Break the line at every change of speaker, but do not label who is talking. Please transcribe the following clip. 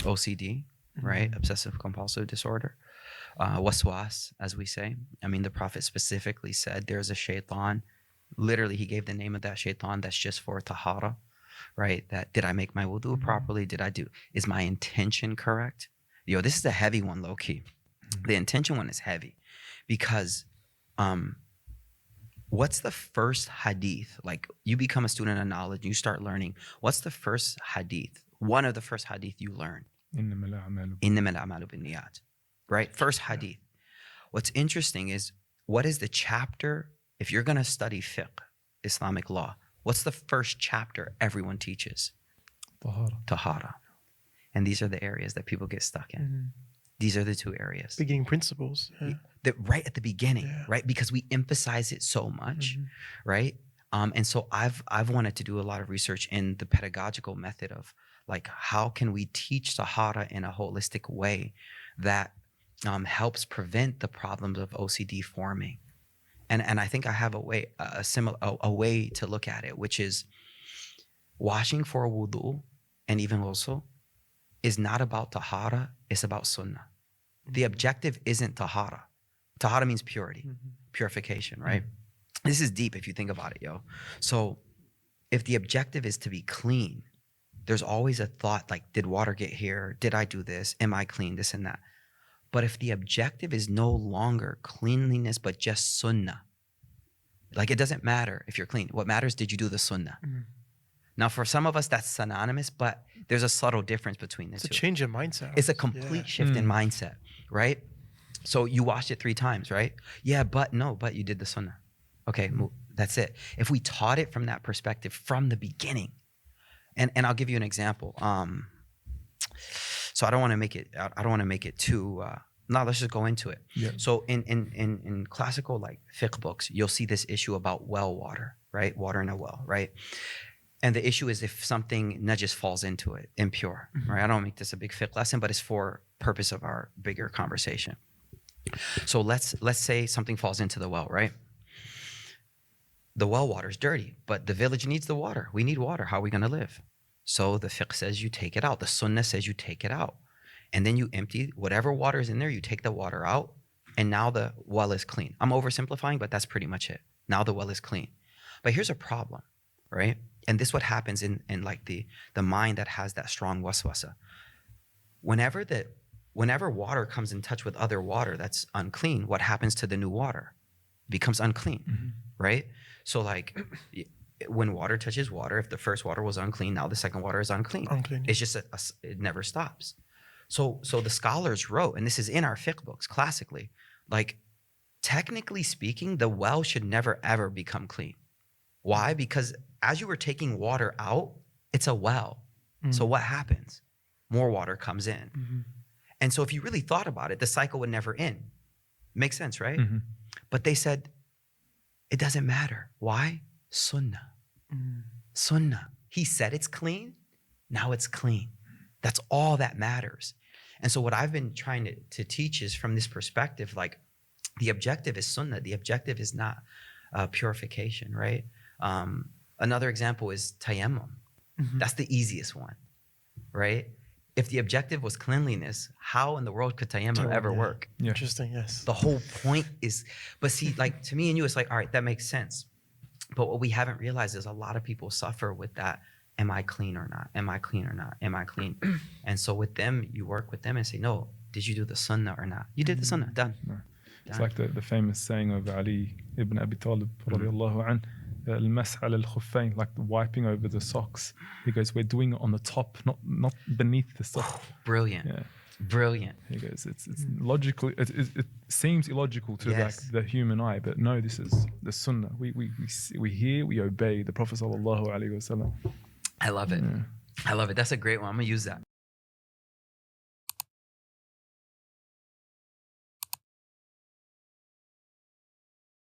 OCD, right? Obsessive compulsive disorder. Waswas, as we say. I mean, the Prophet specifically said there's a shaitan. Literally, he gave the name of that shaitan that's just for Taharah, right? That did I make my wudu properly? Is my intention correct? Yo, this is a heavy one, low key. The intention one is heavy because what's the first hadith? Like, you become a student of knowledge, you start learning. What's the first hadith? One of the first hadith you learn. إِنَّمَا الْأَعْمَالُ بِالنِّيَّاتِ. Right? First hadith. What's interesting is, what is the chapter? If you're going to study fiqh, Islamic law, what's the first chapter everyone teaches? Taharah. And these are the areas that people get stuck in. These are the two areas.
Beginning principles.
Right at the beginning, right? Because we emphasize it so much, right? And so I've wanted to do a lot of research in the pedagogical method of, like, how can we teach Taharah in a holistic way that helps prevent the problems of OCD forming. And I think I have a way to look at it, which is washing for wudu and even ghusl is not about Taharah, it's about sunnah. The objective isn't Taharah. Taharah means purity, purification, right? This is deep if you think about it, yo. So if the objective is to be clean, there's always a thought like, did water get here? Did I do this? Am I clean? This and that. But if the objective is no longer cleanliness, but just sunnah, like, it doesn't matter if you're clean. What matters, did you do the sunnah? Now, for some of us, that's synonymous, but there's a subtle difference between the two.
It's a change in mindset.
It's a complete shift in mindset, right? So you washed it 3 times, right? Yeah, but you did the sunnah. Okay, that's it. If we taught it from that perspective from the beginning, and I'll give you an example. So I don't want to make it too. No, let's just go into it. Yeah. So in classical, like, fiqh books, you'll see this issue about well water, right? Water in a well, right? And the issue is if something najis falls into it, impure, right? I don't make this a big fiqh lesson, but it's for purpose of our bigger conversation. So let's say something falls into the well, right? The well water is dirty, but the village needs the water. We need water. How are we going to live? So the fiqh says you take it out. The sunnah says you take it out. And then you empty whatever water is in there, you take the water out, and now the well is clean. I'm oversimplifying, but that's pretty much it. Now the well is clean. But here's a problem, right? And this is what happens in like the mind that has that strong waswasa. Whenever water comes in touch with other water that's unclean, what happens to the new water? It becomes unclean, right? So, like, when water touches water, if the first water was unclean, now the second water is unclean. It's just it never stops. So the scholars wrote, and this is in our fiqh books classically, like, technically speaking, the well should never ever become clean. Why? Because as you were taking water out, it's a well. So what happens? More water comes in. And so if you really thought about it, the cycle would never end. Makes sense, right? But they said, it doesn't matter. Why? Sunnah. Sunnah. He said it's clean. Now it's clean. That's all that matters. And so what I've been trying to teach is from this perspective, like, the objective is sunnah. The objective is not purification, right? Another example is tayammum. That's the easiest one, right? If the objective was cleanliness, how in the world could tayammum ever work?
Interesting, yes.
The whole point is, but see, like, to me and you, it's like, all right, that makes sense. But what we haven't realized is a lot of people suffer with that. Am I clean or not? Am I clean or not? Am I clean? And so with them, you work with them and say, no, did you do the sunnah or not? You did the sunnah, done.
It's like the famous saying of Ali ibn Abi Talib, radiallahu anh, al-mas'h ala al-khuffayn, like the wiping over the socks. He goes, we're doing it on the top, not beneath the sock.
Brilliant. Yeah. Brilliant.
He goes, it's logical. It seems illogical to like the human eye, but no, this is the sunnah. We hear, we obey the Prophet sallallahu alaihi wasallam.
I love it. I love it. That's a great one. I'm gonna use that.